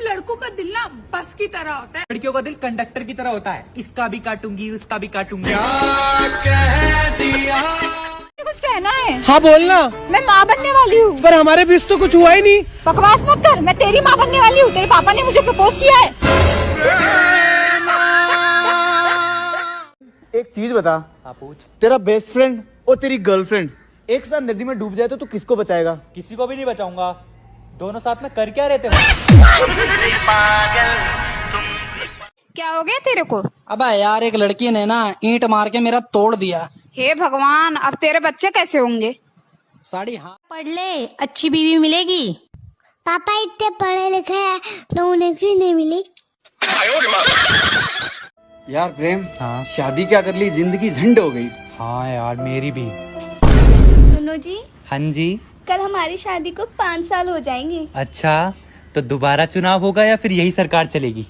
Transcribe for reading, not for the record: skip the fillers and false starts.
लड़कों का दिल ना बस की तरह होता है, लड़कियों का दिल कंडक्टर की तरह होता है, इसका भी काटूंगी उसका भी काटूंगी। कुछ कहना है? हाँ बोलना। मैं माँ बनने वाली हूँ। पर हमारे बीच तो कुछ हुआ ही नहीं। बकवास मत कर, मैं तेरी माँ बनने वाली हूँ। तेरे पापा ने मुझे प्रपोज किया है। एक चीज बता। हाँ पूछ। तेरा बेस्ट फ्रेंड और तेरी गर्लफ्रेंड एक साथ नदी में डूब जाए तो तू किसको बचाएगा? किसी को भी नहीं बचाऊंगा, दोनों साथ में कर क्या रहते हो? क्या हो गया तेरे को? अबे यार, एक लड़की ने ना ईंट मार के मेरा तोड़ दिया। हे भगवान, अब तेरे बच्चे कैसे होंगे? साड़ी हाँ पढ़ ले, अच्छी बीवी मिलेगी। पापा इतने पढ़े लिखे हैं तो उन्हें क्यों नहीं मिली? यार प्रेम, हाँ शादी क्या कर ली, जिंदगी झंड हो गई। हाँ यार मेरी भी। सुनो जी, हाँ जी। कल हमारी शादी को 5 साल हो जाएंगे। अच्छा, तो दोबारा चुनाव होगा या फिर यही सरकार चलेगी?